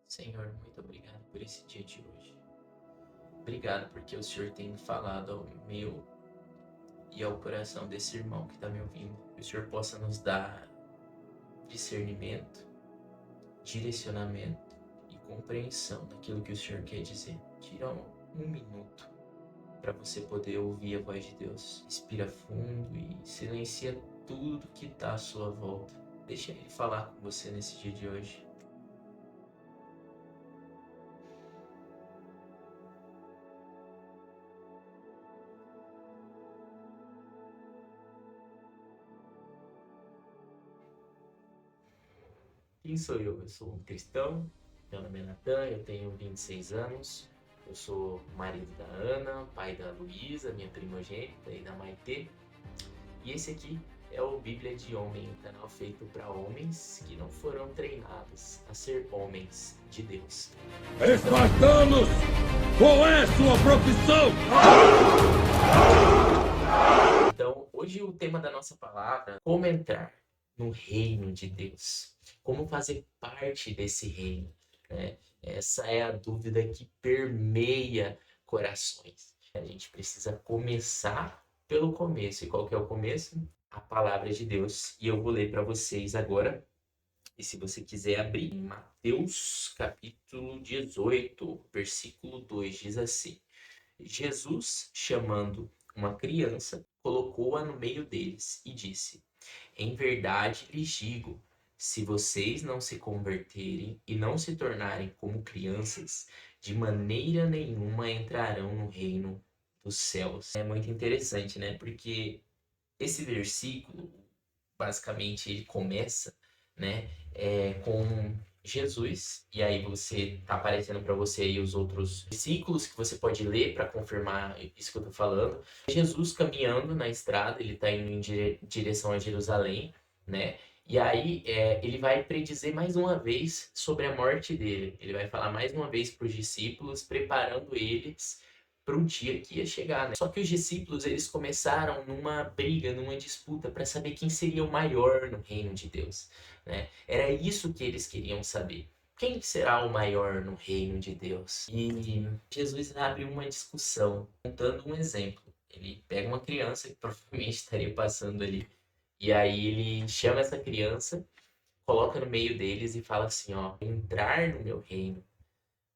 Senhor, muito obrigado por esse dia de hoje. Obrigado porque o Senhor tem falado ao meu e ao coração desse irmão que está me ouvindo. Que o Senhor possa nos dar discernimento, direcionamento e compreensão daquilo que o Senhor quer dizer. Tira um minuto para você poder ouvir a voz de Deus. Respira fundo e silencia tudo que está à sua volta. Deixa Ele falar com você nesse dia de hoje. Quem sou eu? Eu sou um cristão, meu nome é Natan, eu tenho 26 anos, eu sou marido da Ana, pai da Luísa, minha primogênita, e da Maitê. E esse aqui é o Bíblia de Homem, um canal feito para homens que não foram treinados a ser homens de Deus. Espartanos, qual é sua profissão? Então, hoje o tema da nossa palavra é como entrar no reino de Deus, como fazer parte desse reino, né? Essa é a dúvida que permeia corações. A gente precisa começar pelo começo. E qual que é o começo? A palavra de Deus. E eu vou ler para vocês agora. E se você quiser abrir em Mateus capítulo 18, versículo 2, diz assim: Jesus, chamando uma criança, colocou-a no meio deles e disse: Em verdade lhes digo, se vocês não se converterem e não se tornarem como crianças, de maneira nenhuma entrarão no reino dos céus. É muito interessante, né? Porque esse versículo, basicamente, ele começa, né, com Jesus, e aí você tá aparecendo para você aí os outros versículos que você pode ler para confirmar isso que eu tô falando. Jesus caminhando na estrada, ele tá indo em direção a Jerusalém, né? E aí ele vai predizer mais uma vez sobre a morte dele. Ele vai falar mais uma vez para os discípulos, preparando eles para um dia que ia chegar, né? Só que os discípulos, eles começaram numa briga, numa disputa para saber quem seria o maior no reino de Deus, né? Era isso que eles queriam saber. Quem será o maior no reino de Deus? E Jesus abre uma discussão, contando um exemplo. Ele pega uma criança que provavelmente estaria passando ali, e aí ele chama essa criança, coloca no meio deles e fala assim, ó, entrar no meu reino,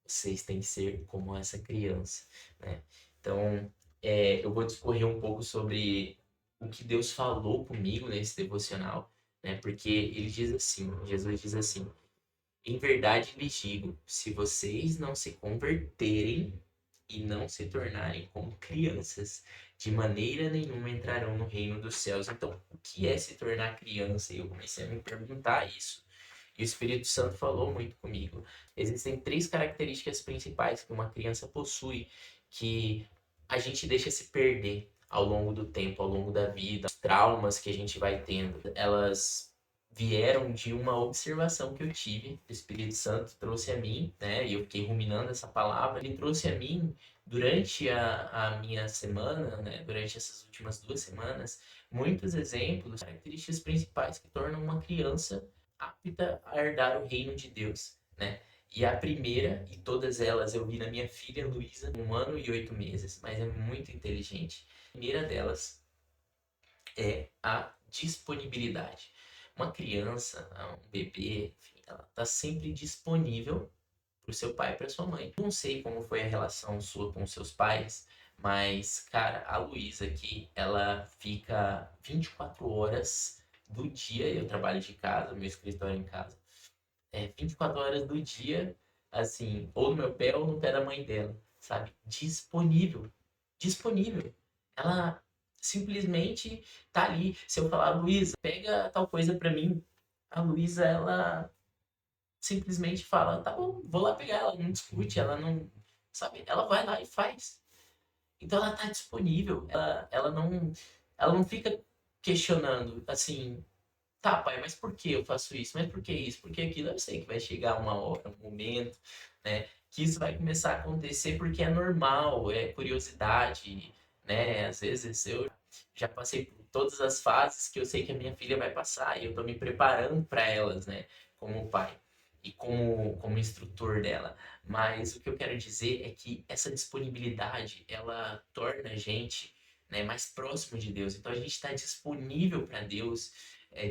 vocês têm que ser como essa criança, né? Então, eu vou discorrer um pouco sobre o que Deus falou comigo nesse devocional, né? Porque ele diz assim, Jesus diz assim: em verdade lhes digo, se vocês não se converterem e não se tornarem como crianças, de maneira nenhuma entrarão no reino dos céus. Então, o que é se tornar criança? E eu comecei a me perguntar isso. E o Espírito Santo falou muito comigo. Existem três características principais que uma criança possui que a gente deixa se perder ao longo do tempo, ao longo da vida. Os traumas que a gente vai tendo, elas vieram de uma observação que eu tive. O Espírito Santo trouxe a mim, né? E eu fiquei ruminando essa palavra. Ele trouxe a mim durante a minha semana, né? Durante essas últimas 2 semanas, muitos exemplos, características principais que tornam uma criança apta a herdar o reino de Deus, né? E a primeira, e todas elas eu vi na minha filha Luísa, 1 ano e 8 meses, mas é muito inteligente. A primeira delas é a disponibilidade. Uma criança, um bebê, enfim, ela está sempre disponível para o seu pai e para sua mãe. Não sei como foi a relação sua com seus pais, mas, cara, a Luísa aqui, ela fica 24 horas do dia, eu trabalho de casa, meu escritório é em casa, 24 horas do dia, assim, ou no meu pé ou no pé da mãe dela, sabe? Disponível. Disponível. Ela simplesmente tá ali. Se eu falar, Luísa, pega tal coisa pra mim, a Luísa, ela simplesmente fala, tá bom, vou lá pegar. Ela não discute, ela não, sabe? Ela vai lá e faz. Então ela tá disponível. Ela não fica questionando, assim, tá, pai, mas por que eu faço isso? Mas por que isso? Por que aquilo? Eu sei que vai chegar uma hora, um momento, né? Que isso vai começar a acontecer porque é normal, é curiosidade, né? Às vezes eu já passei por todas as fases que eu sei que a minha filha vai passar e eu tô me preparando para elas, né? Como pai. e como instrutor dela. Mas o que eu quero dizer é que essa disponibilidade, ela torna a gente, né, mais próximo de Deus. Então a gente está disponível para Deus,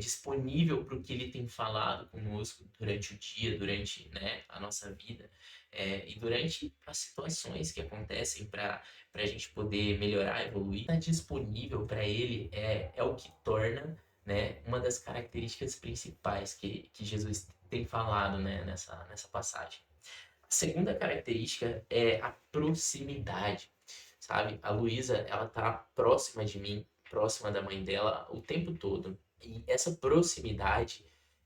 disponível para o que Ele tem falado conosco durante o dia, durante, né, a nossa vida, e durante as situações que acontecem para a gente poder melhorar, evoluir. Estar disponível para Ele é o que torna, né, uma das características principais que Jesus tem falado, né, nessa passagem. A segunda característica é a proximidade, sabe? A Luísa, ela tá próxima de mim, próxima da mãe dela o tempo todo. E essa proximidade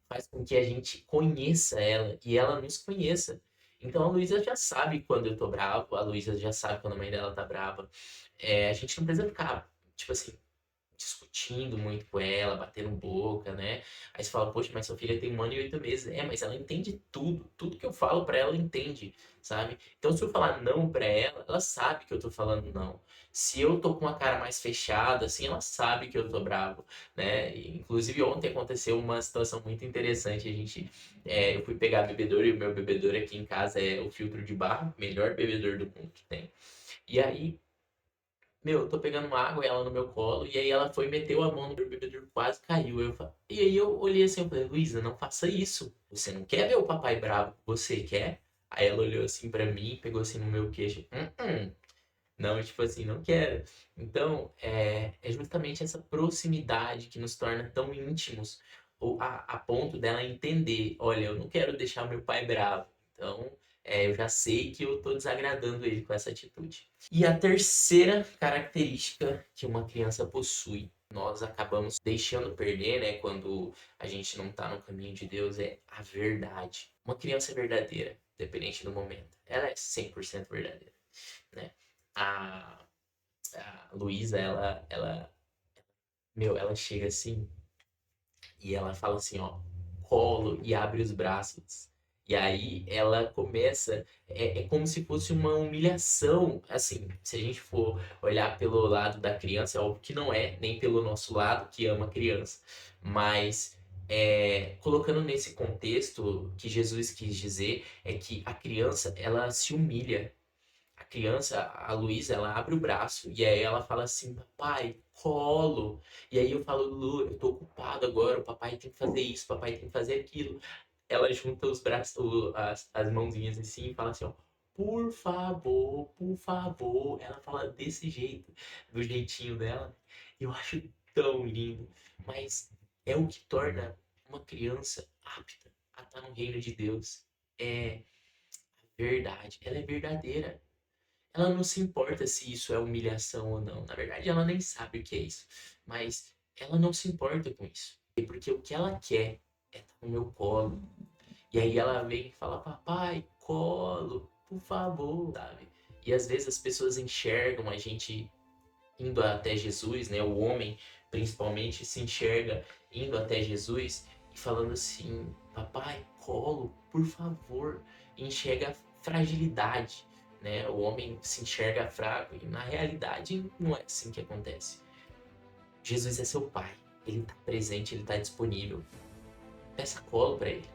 faz com que a gente conheça ela e ela nos conheça. Então a Luísa já sabe quando eu tô bravo, a Luísa já sabe quando a mãe dela tá brava. A gente não precisa ficar, tipo assim, discutindo muito com ela, batendo boca, né? Aí você fala, poxa, mas sua filha tem 1 ano e 8 meses. Mas ela entende tudo. Tudo que eu falo pra ela, ela entende, sabe? Então, se eu falar não pra ela, ela sabe que eu tô falando não. Se eu tô com a cara mais fechada, assim, ela sabe que eu tô bravo, né? Inclusive, ontem aconteceu uma situação muito interessante. Eu fui pegar bebedouro e o meu bebedouro aqui em casa é o filtro de barro, melhor bebedor do mundo que tem. E aí, eu tô pegando água, ela no meu colo, e aí ela foi e meteu a mão no meu bebedouro, quase caiu. E aí eu olhei assim, eu falei, Luísa, não faça isso. Você não quer ver o papai bravo, você quer? Aí ela olhou assim pra mim, pegou assim no meu queixo. Não, tipo assim, não quero. Então, é justamente essa proximidade que nos torna tão íntimos, a ponto dela entender, olha, eu não quero deixar meu pai bravo. Então, eu já sei que eu tô desagradando ele com essa atitude. E a terceira característica que uma criança possui, nós acabamos deixando perder, né, quando a gente não tá no caminho de Deus, é a verdade. Uma criança é verdadeira, independente do momento. Ela é 100% verdadeira, né? A, a Luísa, ela chega assim e ela fala assim, ó, colo e abre os braços. E aí ela começa, é como se fosse uma humilhação, assim, se a gente for olhar pelo lado da criança, é óbvio que não é, nem pelo nosso lado que ama a criança, mas colocando nesse contexto que Jesus quis dizer, é que a criança, ela se humilha. A criança, a Luísa, ela abre o braço e aí ela fala assim, papai, colo. E aí eu falo, Lu, eu tô ocupado agora, o papai tem que fazer isso, o papai tem que fazer aquilo. Ela junta os braços, as mãozinhas assim e fala assim, ó, por favor, por favor. Ela fala desse jeito, do jeitinho dela. Eu acho tão lindo, mas é o que torna uma criança apta a estar no reino de Deus. É verdade, ela é verdadeira. Ela não se importa se isso é humilhação ou não. Na verdade, ela nem sabe o que é isso. Mas ela não se importa com isso. Porque o que ela quer é estar no meu colo. E aí ela vem e fala, papai, colo, por favor, sabe? E às vezes as pessoas enxergam a gente indo até Jesus, né? O homem, principalmente, se enxerga indo até Jesus e falando assim, papai, colo, por favor. E enxerga a fragilidade, né? O homem se enxerga fraco e na realidade não é assim que acontece. Jesus é seu pai, ele está presente, ele está disponível. Peça colo para ele.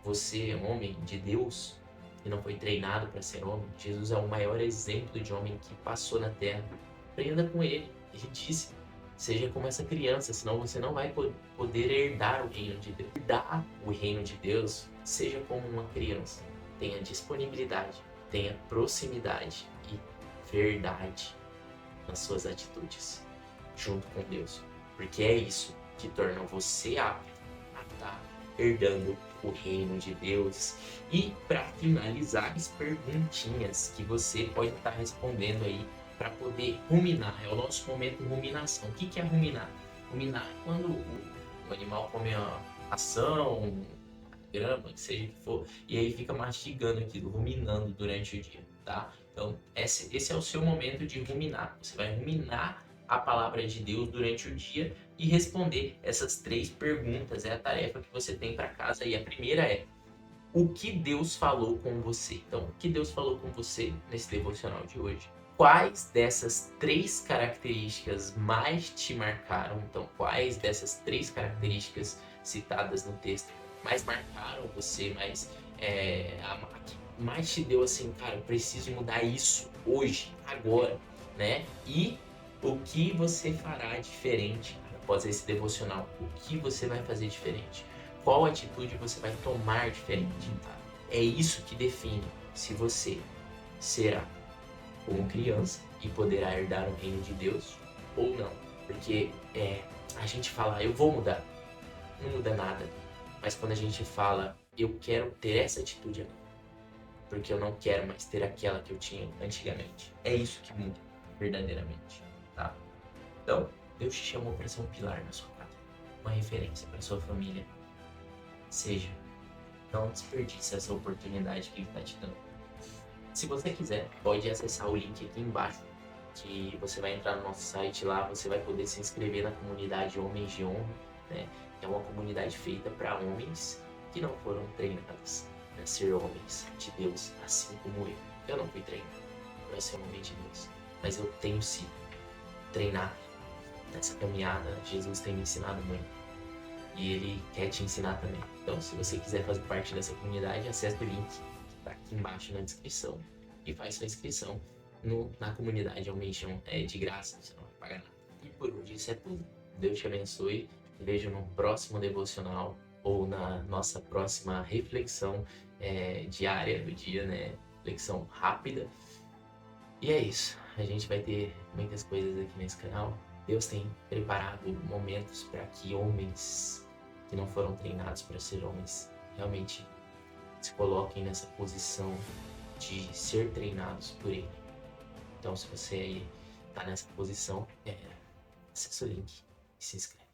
Você, homem de Deus, que não foi treinado para ser homem, Jesus é o maior exemplo de homem que passou na terra. Aprenda com ele. Ele disse, seja como essa criança, senão você não vai poder herdar o reino de Deus. Herdar o reino de Deus, seja como uma criança. Tenha disponibilidade, tenha proximidade e verdade nas suas atitudes, junto com Deus. Porque é isso que torna você apto a estar herdando o reino de Deus. E para finalizar, as perguntinhas que você pode estar respondendo aí para poder ruminar. É o nosso momento de ruminação. O que é ruminar? Ruminar é quando o animal come a ação, grama, que seja o que for, e aí fica mastigando aquilo, ruminando durante o dia, tá? Então, esse é o seu momento de ruminar. Você vai ruminar a palavra de Deus durante o dia e responder essas 3 perguntas. É a tarefa que você tem para casa. E a primeira é: o que Deus falou com você? Então, o que Deus falou com você nesse devocional de hoje? Quais dessas 3 características mais te marcaram? Então, quais dessas 3 características citadas no texto mais marcaram você, que mais te deu assim, cara, eu preciso mudar isso hoje, agora, né? E o que você fará diferente após esse devocional? O que você vai fazer diferente? Qual atitude você vai tomar diferente, tá? É isso que define se você será como criança e poderá herdar o reino de Deus ou não. Porque a gente fala, eu vou mudar, não muda nada. Mas quando a gente fala, eu quero ter essa atitude agora, porque eu não quero mais ter aquela que eu tinha antigamente. É isso que muda, verdadeiramente, tá? Então, Deus te chamou para ser um pilar na sua casa, uma referência para sua família. Seja, não desperdice essa oportunidade que Ele está te dando. Se você quiser, pode acessar o link aqui embaixo, que você vai entrar no nosso site lá, você vai poder se inscrever na comunidade Homens de Honra, né? Que é uma comunidade feita para homens que não foram treinados para ser homens de Deus, assim como eu. Eu não fui treinado para ser um homem de Deus, mas eu tenho sido treinado nessa caminhada. Jesus tem me ensinado muito e Ele quer te ensinar também. Então, se você quiser fazer parte dessa comunidade, acesse o link que está aqui embaixo na descrição e faz sua inscrição na comunidade Homens de Honra. É de graça, você não vai pagar nada. E por hoje isso é tudo. Deus te abençoe. Vejo no próximo devocional ou na nossa próxima reflexão diária do dia, né? Reflexão rápida. E é isso. A gente vai ter muitas coisas aqui nesse canal. Deus tem preparado momentos para que homens que não foram treinados para ser homens realmente se coloquem nessa posição de ser treinados por Ele. Então, se você aí está nessa posição, acessa o link e se inscreve.